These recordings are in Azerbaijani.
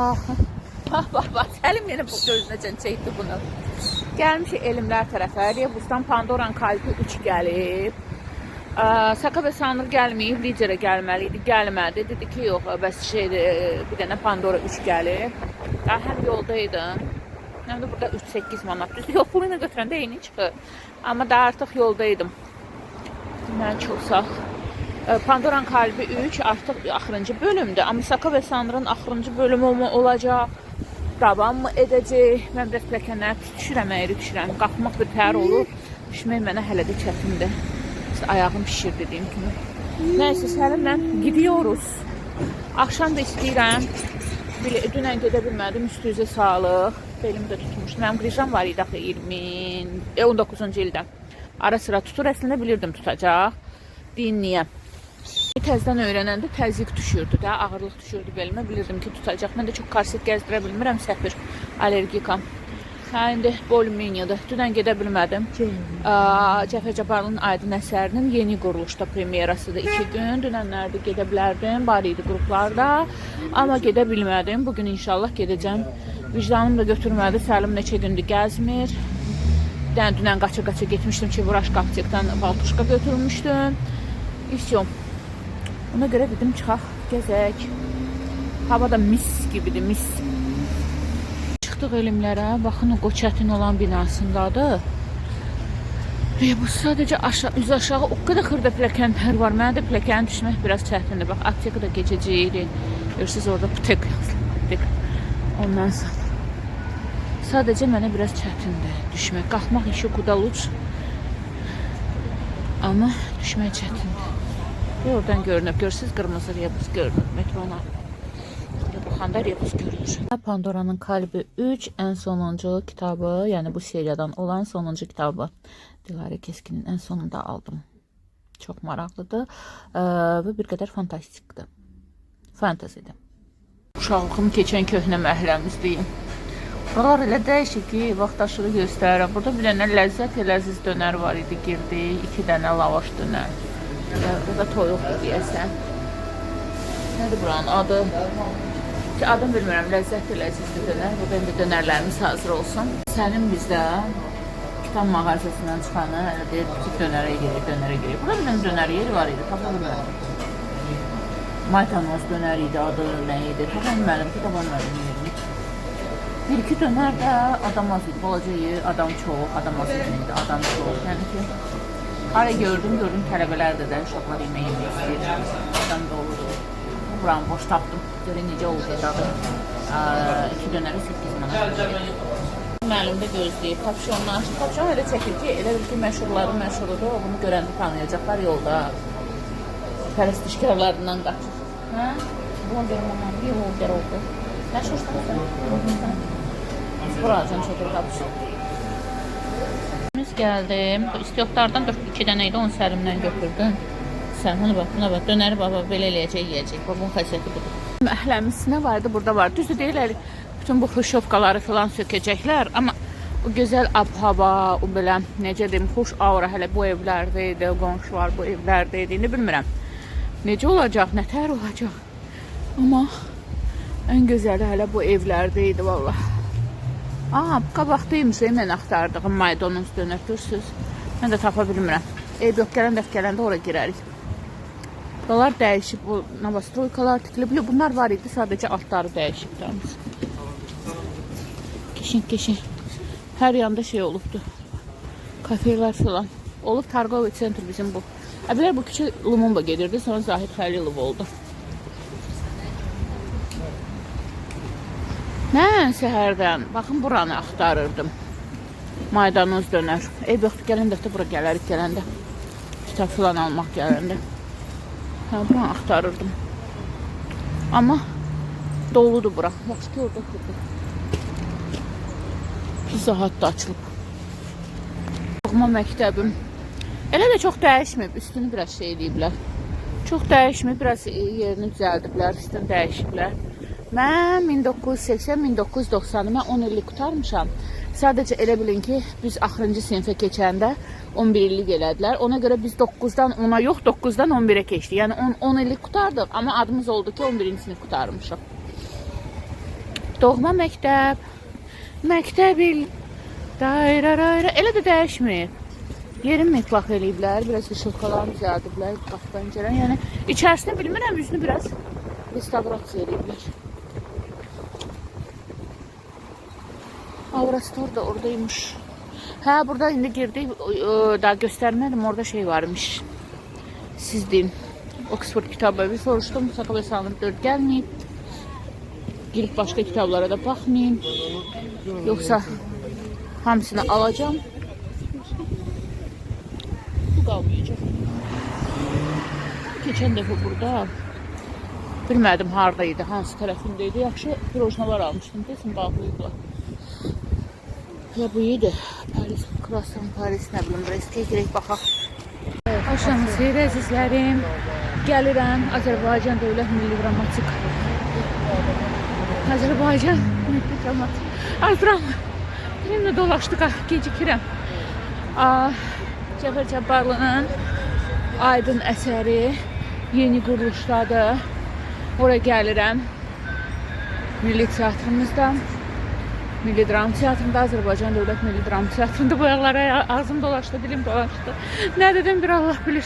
Bax, Səlim yenə bu gözünəcən çəkdi bunu. Gəlmişik elmlər tərəfə. Rebusdan Pandoran kalbi 3 gəlib. Saka və Sanır gəlməyib, Liderə gəlməli idi, gəlmədi. Dedi ki, yox, bəs bir dənə Pandora 3 gəlib. Həm yoldaydım. Həm də burada 3-8 manat düzdür. Yox, pulu ilə götürəndə eyni çıxır. Amma da artıq yoldaydım. Mən çox sağ. Pandoran kalbi 3 artıq axırıncı bölümdür. Amma Saka və Sanırın axırıncı bölümü olacaq. Davam mı edəcək? Mən biraz pilləkənlərə düşürəm, əyri düşürəm. Qalxmaq bir təhər olur. Düşmək mənə hələ də çətindir. İşte ayağım pişir dediyim kimi. Nəysə, Səlimlə gidiyoruz. Axşam da istəyirəm. Dünən gedə bilmədim, üstünüzə sağlıq. Belimi də tutmuşum. Mənim qrijam var idi axı 19-cu ildən. Ara sıra tutur, əslində bilirdim tutacaq. Deyin niyə? Təzdən öyrənəndə təzyiq düşürdü də, ağırlıq düşürdü belimə. Bilirdim ki, tutacaq. Mən də çox korset gəzdirə bilmirəm, səfir allergikam. İndi Bolminiyadır. Dünən gedə bilmədim. Cəfər Cabbarlının Aydın əsərinin yeni quruluşda premyerasıdır 2 gün. Dünənlərdə gedə bilərdim, var idi qruplarda. Amma gedə bilmədim. Bugün inşallah gedəcəm. Vicdanım da götürmədi. Səlim neçə gündür gəzmir. Dünən qaça-qaça getmişdim ki, Vuraş Qapçıqdan baltuşka götürmüşdüm. İşyom. Ona görə dedim çıxaq, gəzək. Hava da mis gibidir, mis. Çıxdıq elmlərə, baxın o Qoçətin olan binasındadır. Bu sadəcə üz aşağı o qədər xırda pilləkənlər var. Mənə də pilləkəni düşmək biraz çətindir. Bax, apteka da geçəcəyik. Görürsünüz orada ptek yazılır. Ondan sonra. Sadəcə mənə biraz çətindir düşmək. Qalxmaq işi qudaluc. Amma düşmək çətindir. Oradan görünüb. Görürsünüz qırmızı rebus görünüb metrona. Baxanda rebus görünür. Pandoranın kalbi 3 ən sonuncu kitabı, yəni bu seriyadan olan sonuncu kitabı. Dilarə Keskinin ən sonunda aldım. Çox maraqlıdır və bir qədər fantastikdir. Fantazidir. Uşaqlığım keçən köhnə məhəlləmizdəyim. Buralar elə dəyişik ki, vaxtaşırı göstərirəm. Burada bir dənə ləzzət ləziz dönər var idi, girdik. 2 dənə lavaş dönər. Burada toyuqdur deyəsən. Nədir buranın adı? Adım bilmirəm, ləzzətli ləzizli dönər. Burada indi dönərlərimiz hazır olsun. Səlim bizdə kitab mağazasından çıxanı deyir ki, dönərə gelir. Burada bir dənə dönər yeri var idi, tapa bilmirəm. Maytanoz dönər idi, adı nə idi? Tapa bilmirəm ki, tapa bilmirəm yerini. 1-2 dönər də adam az idi, balaca yer, adam çox, adam az idi, adam çox. Yəni ki, hara gördüm tələbələr də uşaqlar yemək istəyir. Adam da olur. Buranı boş tapdım. Görün necə olacaq. 2 dönəri 8 manat. Müəllim də gözləyib. Tapşonlar. Tapşon elə çəkir ki, elə bil ki, məşhurların məşhurudur. Bunu görəndə tanıyacaqlar yolda. Pərəstişkarlarından qaçır. Hə? Blogger mamam, bir blogger oldu. Məşhursan sən? Buracan çəkir tapşon. Biz gəldim. İstiyorlardan 2 dənə idi, onu Səlimdən götürdüm. Sən buna bax, dönəri baba belə eləyəcək, yeyəcək. Bunun xəsiyyəti budur. Əhləmisinə var idi, burada var. Düzdür deyirlər, bütün bu xruşovkaları falan sökəcəklər. Amma o gözəl ab-hava, o belə, necə deyim, xoş aura hələ bu evlərdə idi, qonşular bu evlərdə idi, indi bilmirəm. Necə olacaq, nətər olacaq. Amma ən gözəli hələ bu evlərdə idi, valla. Bu qabaqdaymış, mən axtardığım maydanoz dönər, görürsünüz. Mən də tapa bilmirəm. Eyb yox, gələndə ora girərik. Buralar dəyişib, bu novostroykalar tikilib. Bunlar var idi, sadəcə altları dəyişib. Keşin. Hər yanda şey olubdur. Kafelər falan. Olub Targoviy Center bizim bu. Əvvələr bu küçə Lumumba gedirdi, sonra Zahid Xəlilov oldu. Mən səhərdən, baxın buranı axtarırdım. Maydanoz dönər. Eyb yoxdur, gələndə də bura gələrik, gələndə. Kitab falan almaq gələndə. Buranı axtarırdım. Amma doludur bura. Yaxşı ki, orada durdu. Pizza Hut da açılıb. Doğma məktəbim. Elə də çox dəyişməyib, üstünü biraz şey ediblər. Çox dəyişməyib, biraz yerini düzəldiblər, üstünü dəyişiblər. Mən 1980-1990, mən 10 illik qutarmışam. Sadəcə elə bilin ki, biz axırıncı sinifə keçəndə 11 illik elədilər. Ona görə biz 9-dan 10-a yox, 9-dan 11-ə keçdik. Yəni 10 illik qutardıq, amma adımız oldu ki, 11-ci sinif qutarmışıq. Doğma məktəb. Məktəbil. Dairə. Elə də dəyişməyib. Yerin metlaq eləyiblər. Biraz ışılqalarını düzəldiblər. Qapı pəncərə. Yəni içərisini bilmirəm, üzünü biraz restavrasiya eləyiblər. Avrastor da oradaymış. Hə, burada indi girdik. Daha göstərmədim. Orada şey varmış. Siz deyin. Oxford kitabı bir soruşdum. Saka və Sanır 4 gəlməyib. Girib başqa kitablara da baxmayayım. Yoxsa hamısını alacağım. Bu qalmayacaq. Keçən dəfə burada bilmədim haradaydı, hansı tərəfindeydi. Yaxşı pirojnalar almışdım. Desin bağlıydılar. Ya bu idi. Paris, Croissant Paris, nə bilim, Brest'e girək baxaq. Axşamınız xeyir əzizlərim. Gəlirəm Azərbaycan Dövlət Milli Dramatik. Azərbaycan Milli Dramatik. Azram. Benimlə dolaşdıq, gecikirəm. Cəfər Cabbarlının Aydın əsəri yeni quruluşdadır. Oraya gəlirəm. Milli Teatrımızda. Milli Dram Teatrında, Azərbaycan Dövlət Milli Dram Teatrında bu ayaqlara ağzım dolaşdı, dilim dolaşdı. Nə dedim bir Allah bilir.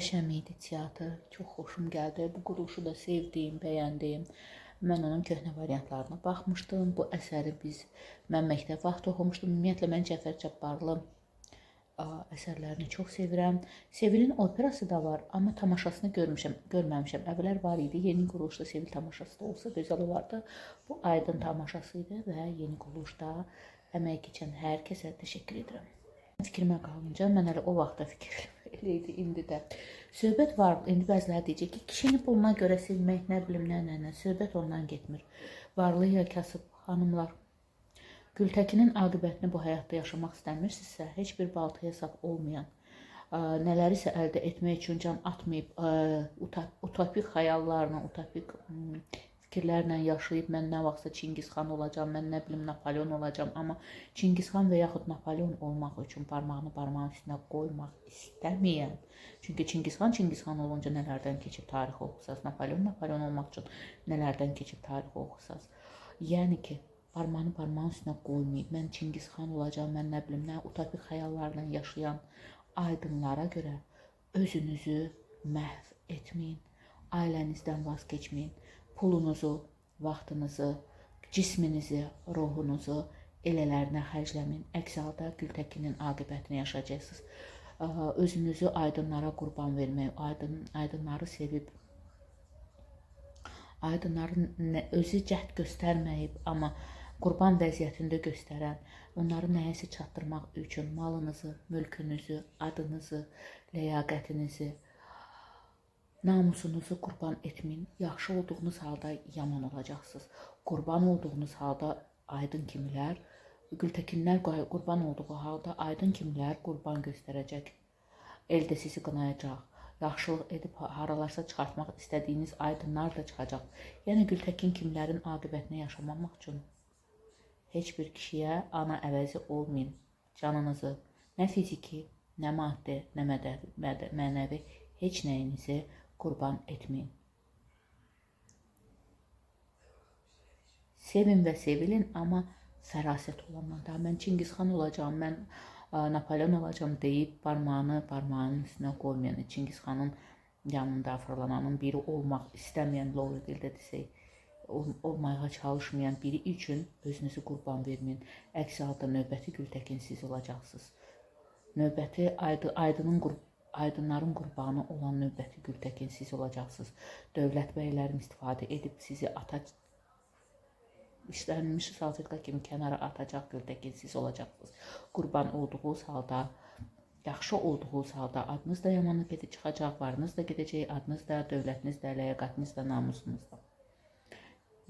möhtəşəm idi teatr. Çox xoşum gəldi. Bu quruluşu da sevdim, bəyəndim. Mən onun köhnə variantlarına baxmışdım. Bu əsəri mən məktəb vaxtı oxumuşdum. Ümumiyyətlə mən Cəfər Cabbarlı əsərlərini çox sevirəm. Sevilin operası da var, amma tamaşasını görməmişəm. Əvvəllər var idi. Yeni quruluşda Sevil tamaşası da olsa gözəl olardı. Bu Aydın tamaşası idi və yeni quruluşda əmək keçən hər kəsə təşəkkür edirəm. Fikrimə qalınca mən hələ o vaxtda fikirlərim elə idi, indi də. Söhbət var, indi bəziləri deyəcək ki, kişini puluna görə sevmək, nə bilim, nə. Söhbət ondan getmir. Varlı ya kasıb xanımlar, Gültəkinin aqibətini bu həyatda yaşamaq istəmirsinizsə, heç bir baltaya sap olmayan, nələrisə əldə etmək üçün can atmayıb, utopik xəyallarla, utopik fikirlərlə yaşayıb, mən nə vaxtsa Çingizxan olacam, mən nə bilim Napolyon olacam, amma Çingizxan və yaxud Napolyon olmaq üçün parmağını parmağın üstünə qoymaq istəməyən, çünki Çingizxan olunca nələrdən keçib tarix oxusaz, Napolyon olmaq üçün nələrdən keçib tarix oxusaz. Yəni ki, parmağını parmağın üstünə qoymayıb, mən Çingizxan olacam, mən nə bilim nə utopik xəyallarla yaşayan aydınlara görə özünüzü məhv etməyin, ailənizdən vaz keçməyin. Pulunuzu, vaxtınızı, cisminizi, ruhunuzu elələrinə xərcləməyin. Əks halda Gültəkinin aqibətini yaşayacaqsınız. Özünüzü aydınlara qurban vermək, aydınları sevib, aydınların özü cəhd göstərməyib, amma qurban vəziyyətində göstərən, onları nəyəsə çatdırmaq üçün malınızı, mülkünüzü, adınızı, ləyaqətinizi, namusunuzu qurban etməyin. Yaxşı olduğunuz halda yaman olacaqsınız. Qurban olduğunuz halda aydın kimilər, Gültəkinlər qurban olduğu halda aydın kimilər qurban göstərəcək. Elde sizi qınayacaq. Yaxşılıq edib haralarsa çıxartmaq istədiyiniz aydınlar da çıxacaq. Yəni Gültəkin kimlərin aqibətini yaşamamaq üçün heç bir kişiyə ana əvəzi olmayın. Canınızı, nə fiziki, nə maddi, nə mənəvi, heç nəyinizi qurban etməyin. Sevin və sevilin, amma fərasət olanlar. Mən Çingizxan olacağım, mən Napolyon olacağım deyib parmağının üstünə qoymayan, Çingizxanın yanında fırlananın biri olmaq istəməyən, loğru dildə desək, olmaya çalışmayan biri üçün özünüzü qurban verməyin. Əks halda növbəti Gültəkin siz olacaqsınız. Növbəti aydınların qurbanı olan növbəti Gültəkin siz olacaqsınız. Dövlət bəylərim istifadə edib sizi işlənmiş salfetka kimi kənara atacaq Gültəkin siz olacaqsınız. Qurban olduğunuz halda, yaxşı olduğunuz halda adınız da yamanı gedib çıxacaq, varınız da gedəcək, adınız da, dövlətiniz də, ləyaqətiniz də, namusunuz da.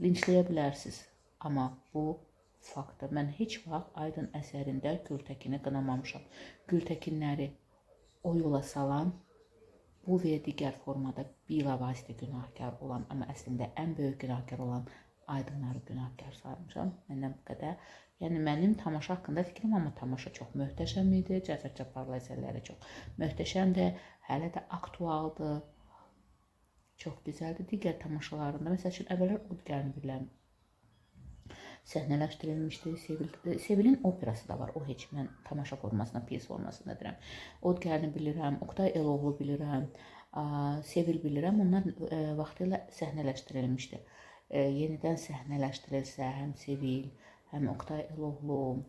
Linçləyə bilərsiniz, amma bu faktdır. Mən heç vaxt Aydın əsərində Gültəkini qınamamışam. Gültəkinləri o yola salan, bu və digər formada bilavasitə günahkar olan, amma əslində ən böyük günahkar olan aydınları günahkar saymışam. Məndən bu qədər. Yəni mənim tamaşa haqqında fikrim, amma tamaşa çox möhtəşəm idi. Cəfər Cabbarlı əsərləri çox möhtəşəmdir. Hələ də aktualdır. Çox gözəldir. Digər tamaşalarında, məsəl üçün, əvvəllər Od gəlini bilirəm, səhnələşdirilmişdi. Sevilin operası da var. O heç mən tamaşa formasına, piyes formasına deyirəm. Od gəlini bilirəm, Oqtay Eloğlu bilirəm, Sevil bilirəm. Onlar vaxtilə səhnələşdirilmişdi. Yenidən səhnələşdirilsə, həm Sevil, həm Oqtay Eloğlu,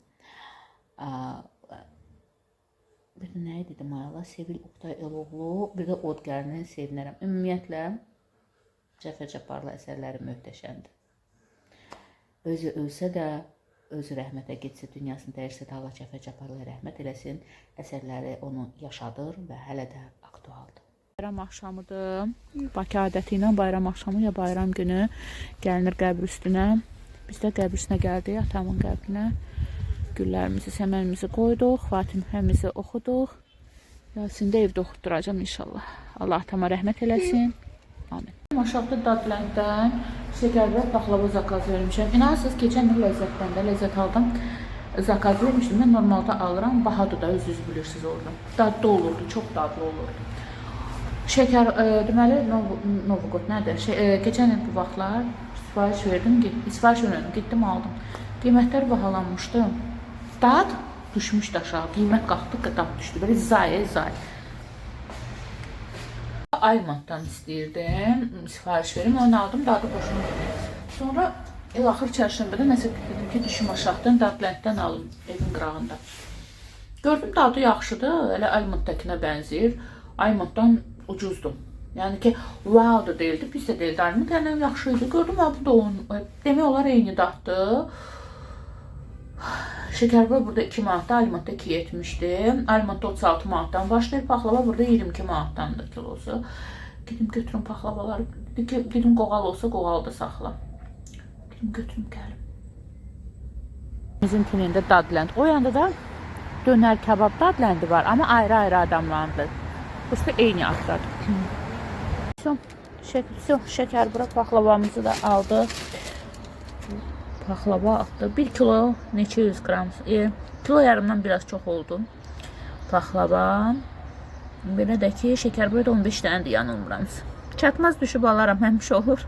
bir də nə idi Mayala? Sevil, Oqtay Eloğlu, bir də Od gəlini sevinərəm. Ümumiyyətlə, Cəfər Cabbarlı əsərləri möhtəşəmdir. Özü ölsə də, özü rəhmətə getsə, dünyasını dəyirsə də Allah Cəfər Cabbarlıya rəhmət eləsin. Əsərləri onu yaşadır və hələ də aktualdır. Bayram axşamıdır. Bakı adəti ilə bayram axşamı ya bayram günü gəlinir qəbr üstünə. Biz də qəbr üstünə gəldik, atamın qəbrinə. Güllərimizi, səmənimizi qoyduq, Fatihəmizi oxuduq. Yasin də evdə oxutduracam inşallah. Allah atama rəhmət eləsin. Amin. Aşağıda Dadlənddən şəkərli paxlava zakaz vermişəm. İnanırsınız, keçən il Ləzzət aldım. Zakaz vermişdim. Mən normalda alıram. Bahadır da, özünüz bilirsiniz orada. Dadlı olurdu, çox dadlı olurdu. Şəkər, deməli, Novgorod nədir? Keçən il bu vaxtlar sifariş verdim, getdim aldım. Qiymətlər bahalanmışdı. Dad düşmüşdü aşağı, qiymət qalxdı, dad düşdü. Belə zay. Almatdan istəyirdim. Sifariş verim, onu aldım, dadı xoşuma gəldi. Sonra axır çərşənbədə nəsə dedim ki, düşüm aşağıdan Dadlanddən alım evin qırağında. Gördüm dadı yaxşıdır, elə Almatdakına bənzəyir. Almatdan ucuzdur. Yəni ki, wow da deyildi, pis də deyildi. Almat yəni yaxşı idi. Gördüm, bu da onun, demək olar eyni daddır. Şəkərbura burada 2 manatda, Almatda 2.70'di. Almatda 36 manatdan başlayır. Paxlava burada 22 manatdandır kilosu. Gedim götürüm paxlavaları. Gedim qoğal olsa qoğalda saxla. Gedim götürüm gəlim. Bizim tinində Dadland. O yanda da dönər kebab Dadlandi var. Ama ayrı-ayrı adamlardır. Burası eyni addadır. Şəkərbura paxlavamızı da aldı. Paxlava atdı. 1 kilo neçə 100 qram. Kilo yarımdan biraz çox oldu. Paxlava. Belə də ki, şəkərbura da 15 dənədir yanılmıram. Çatmaz düşüb alaram, həmişə olur.